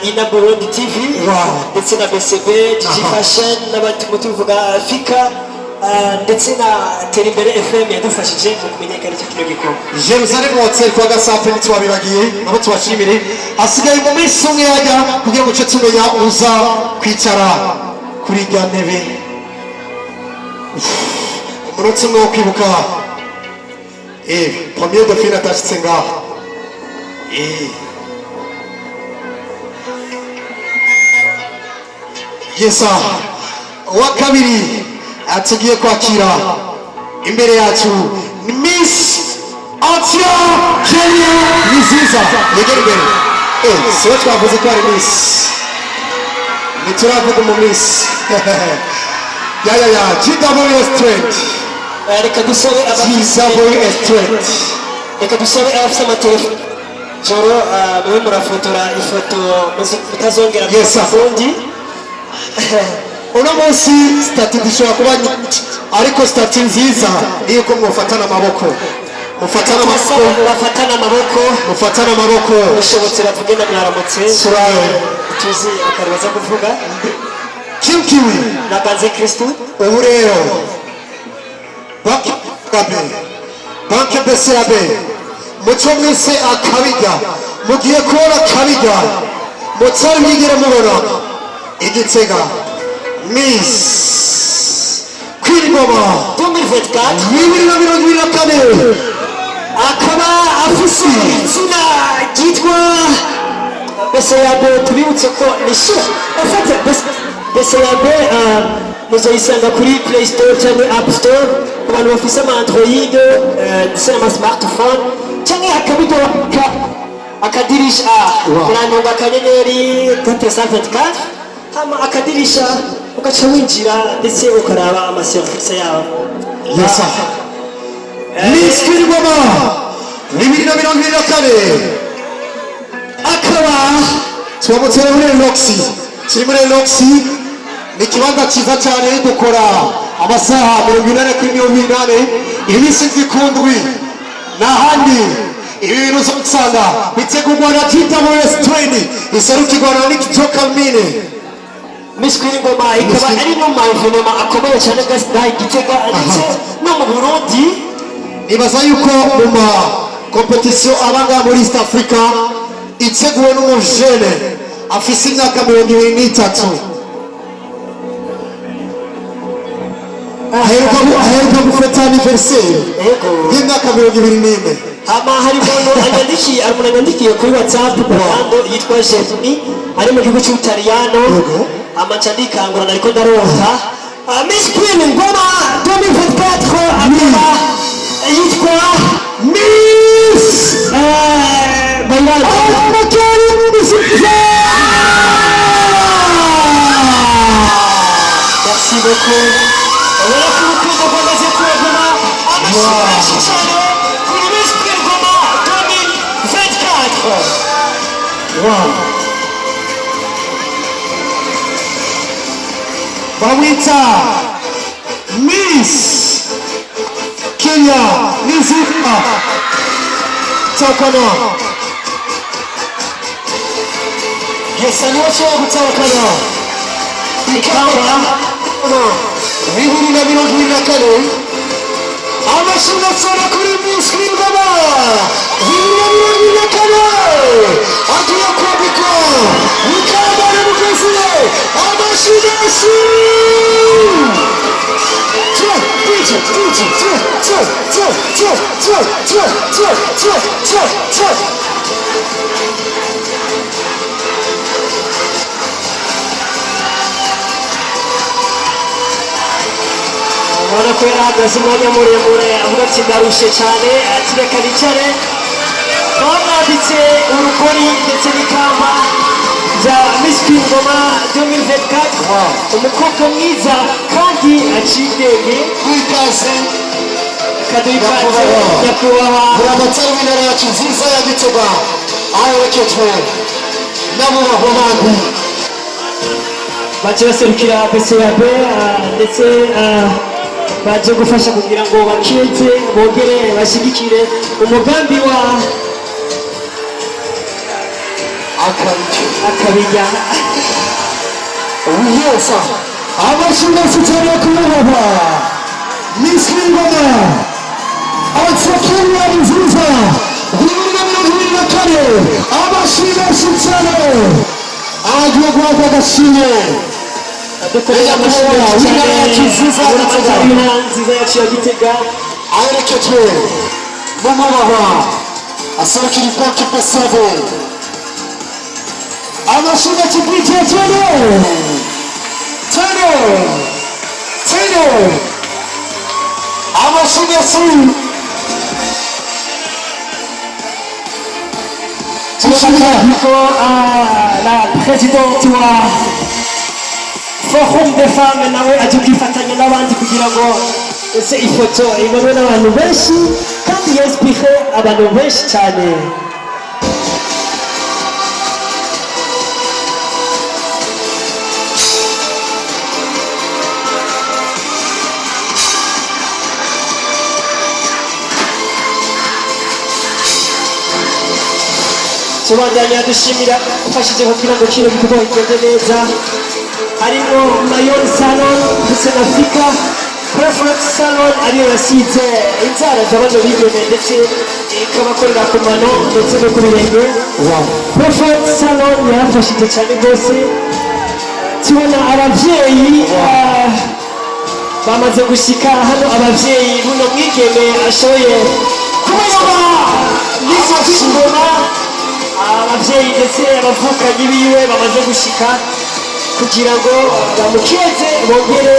ina Burundi TV ndetse na BCB Fashion n'abandi mutuvuga Afrika ndetse na Terimbere FM yadufashije mu kumenyekana cy'ikino gikombe. Jerusalem Hotel kwa Gasafe nitwabibagiye nabo tubashimire hasigaye mu minsi umwe yajya kugira ngo tumenya uza kwicara kuri rya ntebe umunsi umwe wo kwibuka premier dauphine atashitse ngaho yesa wa kabiri atugiye kwakira imbere yacu ni Miss Atia Kenya Niziza yegere imbere siwe twavuze ko ari Miss nituravuga mu Miss ya GWS Strength reka dusabe reka dusabe abafite amatelefone joro mwe murafotora ifoto mutazongera kundi uno munsi stati dushobora kuba ariko stati nziza niyo ko mufatana amaboko mufatana amaboko ushobotse bavuge na mwaramutse surawe tuzi akaribaza kuvuga Kimkiwi na Banze Kristo ubu rero banke BCB muco mwese akabijya mugiye kubona akabijya mutari mwigire mubona igitega Miss Kwirigoma 2024 akaba afise izina ryitwa BCB tubibutse ko nisho afite BCB muzoyisanga kuri Play Store cyangwa App Store ku bantu bafise ama Android ndetse n'ama smartphone cyangwa akabido akadirisha kuranyonga akanyenyeri 424 hama akadirisha ugaca winjira ndetse ukaraba amaserivisi yawe. Yesa Miss Kwirigoma 2024 akaba twamutse muri Loxi ni kibanza cyiza cyane dukora amasaha 80 ibisi zikundwi n'ahandi ibintu usanga bitegurwa na GWS Training iserukirwa na Nikitoka Mine. Miss Kwirigoma ikaba ari no mavenema akomeye cyane gasigaye igitega ndetse no mu Burundi ibaza yuko mu ma competition abanga muri East Africa iteguwe n'umujene afise imyaka 23 aheruka gufata anniversaire y'imyaka 24 hama harimo anyandikiye kuri WhatsApp kandi yitwa Jeffrey ari mu gihugu cy'Ubutaliyano amacandikangura ariko ndaronka Miss Kwirigoma 2024 akaba yitwa Miss Merci beaucoup. On va faire le coup de commencer pour le moment. Pour Miss Kwirigoma 2024. Wow. Bawita Miss Kenya Niziza Takana. Yes, I know what you're talking about. Ikamba 2024 amashuri kuri Miss Kwirigoma 2024 atuye kwabiko Ikamba n'umukesile amashuri Ubona ko yarahagaze umwanya muremure avuga ati ndarushe cyane ati reka nicare bamwambitse urugori ndetse n'ikamba bya Miss Kwirigoma 2024 umukobwa mwiza kandi aciye ubwenge kwikaze kaduhikaze nyakubahwa buramatari w'intara yacu nziza ya Gitega aherekejwe n'abubahwa bandi baje baserukira BCB ndetse baje gufasha kugira ngo bakeze bongere bashyigikire umugambi wa akabijya wiyesa abashinga sitara kumubaba misri ngoma atsakiri ari nziza bibiri na mirongo ibiri na kane abashinga sitara agiye guhabwa agashimwe dukorera amashuri w'intara yacu nziza nziza yacu ya Gitega aherekejwe n'umubaba aserukira ikipe pesave amashinga kibwitiye tene amashinga si la présidente wa forum des femmes nawe aje kwifatanya n'abandi kugira ngo ese ifoto ibonwe n'abantu benshi kandi yinspire abantu benshi cyane. tubandanya dushimira ufashije kugira ngo kino gikorwa kigende neza harimo Mayon Salon ndetse na Fika Preference Salon ariyo yasize inzara z'abana bigeme ndetse ikabakorera ku mano ndetse no ku birenge. Preference Salon yarafashije cyane rwose tubona ababyeyi bamaze gushyika hano ababyeyi buno mwigeme ashoboye kubayobora n'izo ngoma ababyeyi ndetse abavukanyi biwe bamaze gushika kugira ngo bamukeze bongere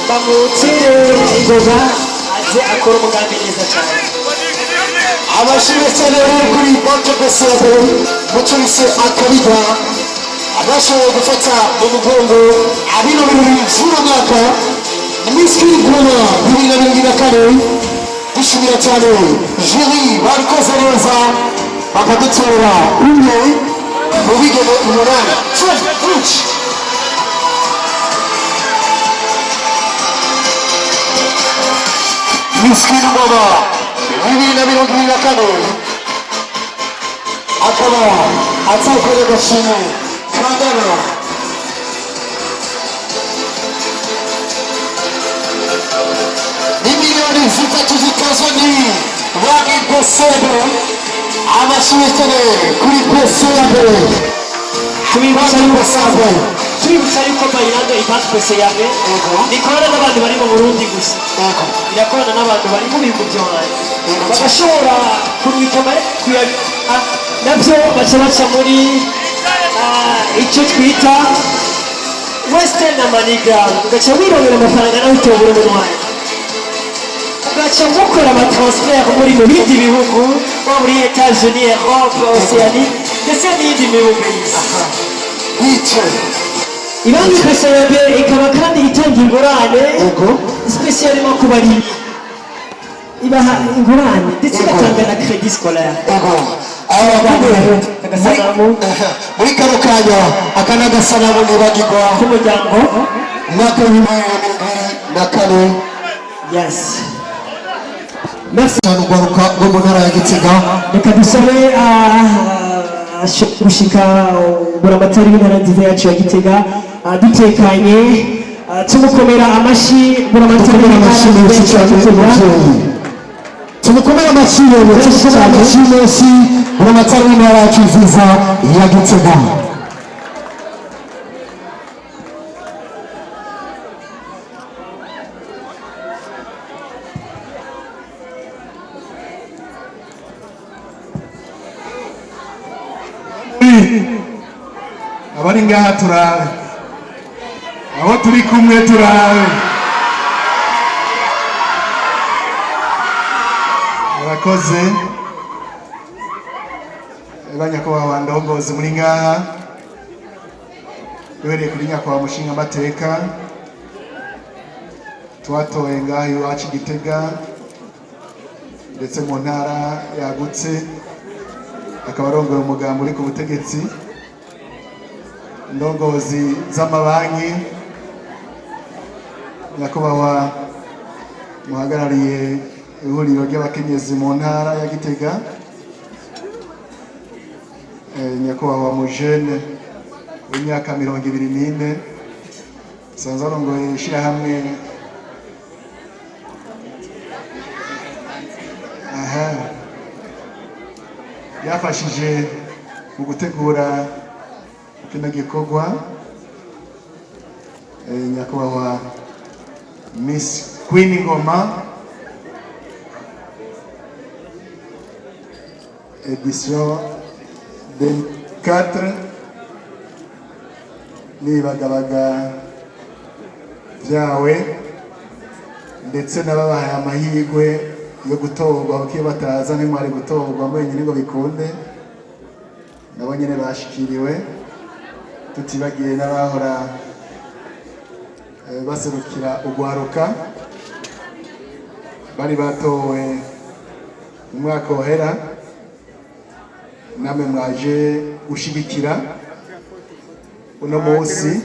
bamutere ingoga aze akora umugambi neza cyane. abashimwe cyane kuri banke pesave mucurise akabida abashoboye gufata mu mugongo abino birori by'uno mwaka misiri ngoma bibiri na mirongo ine na kane dushimira cyane juri babikoze neza bakadutora umwe mu bigeme umunani misiri ngoma bibiri na mirongo ine na kane akaba azakorera agashimwe kangana n'imiliyoni zitatu z'itazoni banki pesebe amashimwe kuri pesebe tubibutsa yuko bayirando ibanki pesebe ikorana n'abantu bari mu Burundi gusa irakorana n'abantu bari mu bihugu byo hanze bagashobora kumwika nabyo baca muri icyo twita western moneygram ugaca wirongera amafaranga nawe utobura umunwayi ugaca mukora amatransfer muri mu bindi bihugu nko muri Etats-Unis, Europe, Oceanie ndetse n'iyindi mihugu y'isi. Ibanki pesebe ikaba kandi itanga ingurane spesialima ku barimyi ibaha ingurane ndetse igatanga na credit scolaire. muri kano kanya aka ni agasanamu nibagirwa k'umuryango umwaka w'ibihumbi bibiri na kane. urwaruka rwo mu ntara ya Gitega reka dusabe gushika buramatari w'intara nziza yacu ya Gitega dutekanye tumukomera amashyi buramatari w'intara nziza yacu ya Gitega tumukomere amashyi menshi buramatari w'intara yacu nziza ya Gitega. abari ngaha turabe abo turi kumwe turabe murakoze banyakubahwa ndongozi muri ngaha duhereye kuri nyakubahwa mushinga amateka twatoye ngaha iwacu Gitega ndetse mu ntara yagutse akaba arongoye umugambi uri ku butegetsi ndongozi z'amabanki nyakubahwa muhagarariye ihuriro ry'abakenyezi mu ntara ya Gitega nyakubahwa mujene w'imyaka 24 sanza rongoye ishyirahamwe yafashije mu gutegura kino gikorwa. Nyakubahwa Miss Queen Ngoma édition 24 n'ibagabaga byawe ndetse n'ababahaye amahirwe yo gutorwa ukiyo bataza nimwari gutorwa mwenyine ngo bikunde nabo nyine bashikiriwe, tutibagiye n'abahora baserukira ugwaruka bari batowe mu mwaka uhera, namwe mwaje gushigikira uno munsi.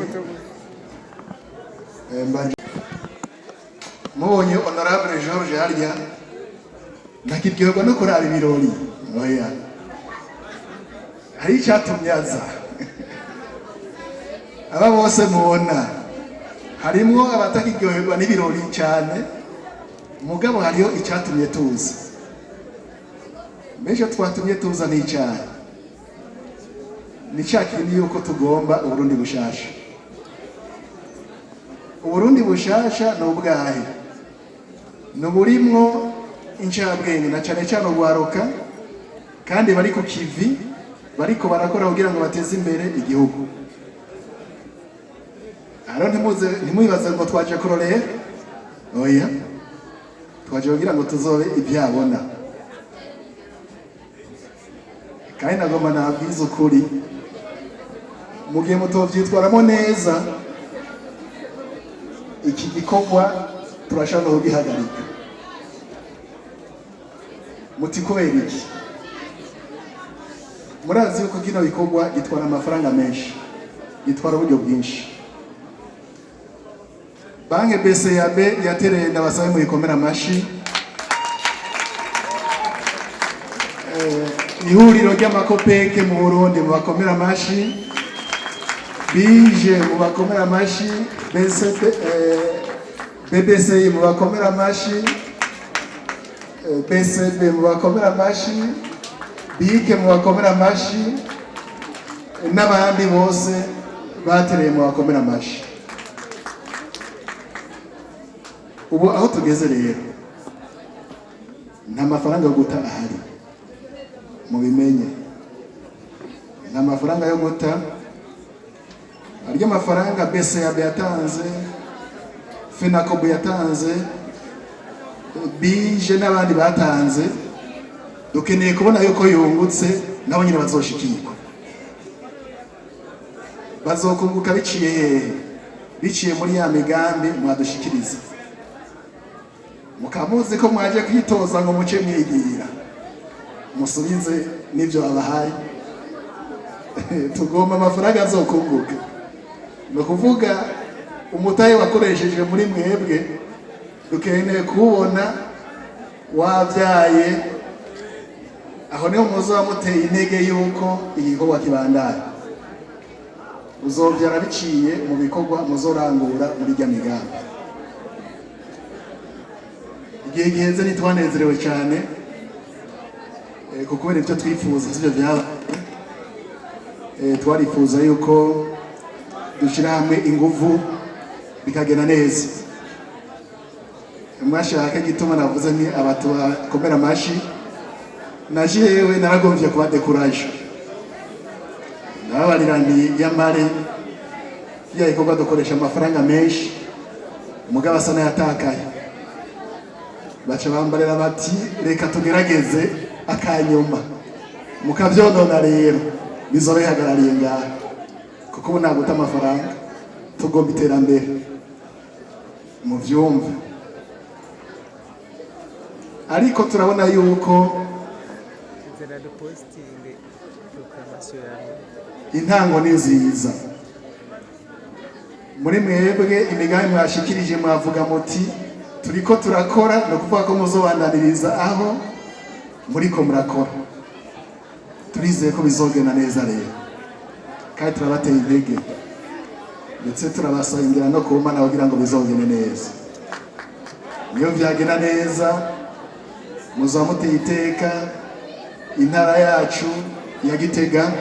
Mubonye honorable George harya ndakiryoherwa no kuraba ibirori. Oya, hari icyatumye aza. Aba bose mubona harimo abatakiryoherwa n'ibirori cyane, mugabo hariyo icyatumye tuza. Mesho twatumye tuza n'icyaha, ni yuko tugomba Uburundi bushasha. Uburundi bushasha ni ubwahe? Nuburimwo incabwenge na cyane cyane ugwaruka kandi bari ku kivi, bariko barakora kugira ngo bateze imbere igihugu. Aro ntimubibaze ngo twaje kurorera. Oya, twaje kugira ngo tuzobe ibyabona. Kandi nagomba nabwiza ukuri, mu gihe mutovyitwaramo neza iki gikorwa turashaka kugihagarika. Muti kubera iki? Murazi yuko kino bikorwa gitwara amafaranga menshi, gitwara uburyo bwinshi. Banke BCAB yatereye ndabasabe mu ikomera amashi. Ihuriro ry'amakopeke mu Burundi mu bakomera amashi. Bije mu bakomera amashi. BBC mu bakomera amashi. BCB mu bakomera amashi. Bike mu bakomera amashi. N'abandi bose batereye mu bakomera amashi. Ubu aho tugeze rero nta mafaranga yo guta ahari, mubimenye. Nta mafaranga yo guta. Aryo mafaranga BCAB yatanze, FENACOB yatanze, Bije n'abandi batanze, dukeneye kubona yuko yungutse nabo nyine bazoshikirwa. Bazokunguka biciye muri ya migambi mwadushikiriza. Mukamuzi ko mwaje kwitoza ngo muce mwigira, musubize n'ibyo abahaye. Tugomba amafaranga azokunguka. No kuvuga umutahe wakoresheje muri mwebwe, dukeneye kubona wabyaye. Aho niho muzoba muteye intege yuko igikorwa kibandanya. Uzobyara biciye mu bikorwa muzorangura muri rya migambi. Igihe giheze nitwanezerewe cyane kuko ibyo twifuza sibyo byaba. Twarifuza yuko dushira hamwe ingufu bikagena neza. Mwashaka gituma navuze ni abatu bakomera amashi, najewe naragomvye kuba décourage. Nabarirani yamare igikorwa dukoresha amafaranga menshi, umugabo asa n'ayatakaye. Baca bambarira bati reka tugerageze akanyuma, mukavyonona rero bizobe hagarariye ngaha, kuko ubu ntaguta amafaranga, tugomba iterambere mu vyumva. Ariko turabona yuko intango ni nziza. Muri mwebwe imigambi mwashikirije mwavuga muti turiko turakora, no kuvuga ko muzobandaniriza aho muriko murakora. turizeye ko bizogenda neza rero kandi turabateye intege ndetse turabasengera no ku Mana kugira ngo bizogende neza. Iyo byagenda neza muzamuteye iteka intara yacu ya Gitega.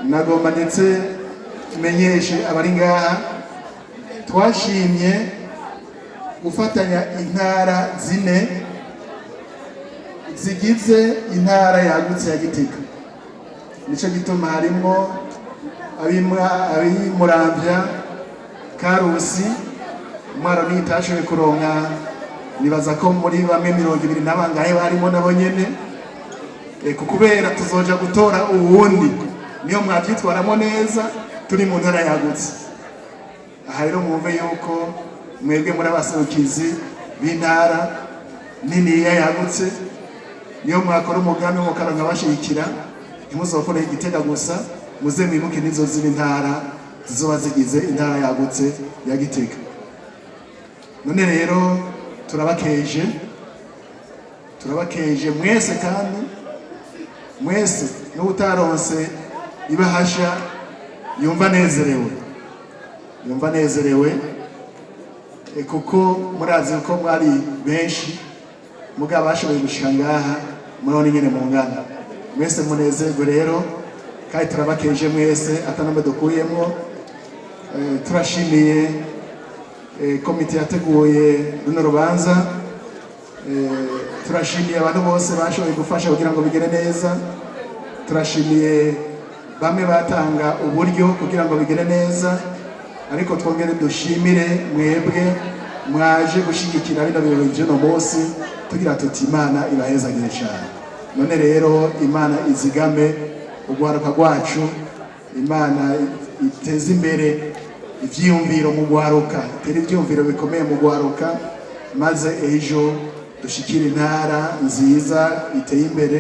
Nagomba ndetse menyeshe abari ngaha twashimye gufatanya intara zine zigize intara yagutse ya Gitega. Nico gituma harimo Muramvya, Karusi, Mwaro nitashoboye kuronka, nibaza ko muri bamwe 20 n'abangahe barimo nabo nyene kubera tuzoja gutora uwundi niyo mwavyitwaramo neza turi mu ntara yagutse. Aha rero mwumve yuko mwebwe muri abaserukizi b'intara nini yagutse, niyo mwakora umugambi mukaronka bashikira, ntimuzokore Gitega gusa, muze mwibuke nizo ziri ntara zizoba zigize intara yagutse ya Gitega. None rero turabakeje mwese, kandi mwese n'utaronse ibahasha yumva nezerewe kuko murazi ko mwari benshi mugabo bashoboye gushika ngaha, murabona nyene mu ngana. Mwese munezerwe rero kandi turabakeje mwese atanambe dukuyemo. Turashimiye komite yateguye runo rubanza, turashimiye abantu bose bashoboye gufasha kugira ngo bigere neza, turashimiye bamwe batanga uburyo kugira ngo bigere neza, ariko twongere dushimire mwebwe mwaje gushigikira bino birori by'uno munsi, tugira tuti Imana ibahezagire cyane. None rero Imana izigame ugwaruka rwacu, Imana iteze imbere ivyiyumviro mu gwaruka, teri ivyiyumviro bikomeye mu gwaruka, maze ejo dushikira intara nziza iteye imbere,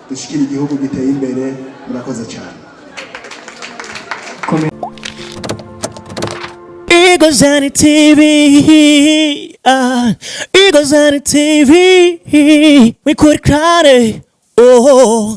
dushikira igihugu giteye imbere. Murakoze cyane. Igozani TV, Igozani TV, we could cry, oh.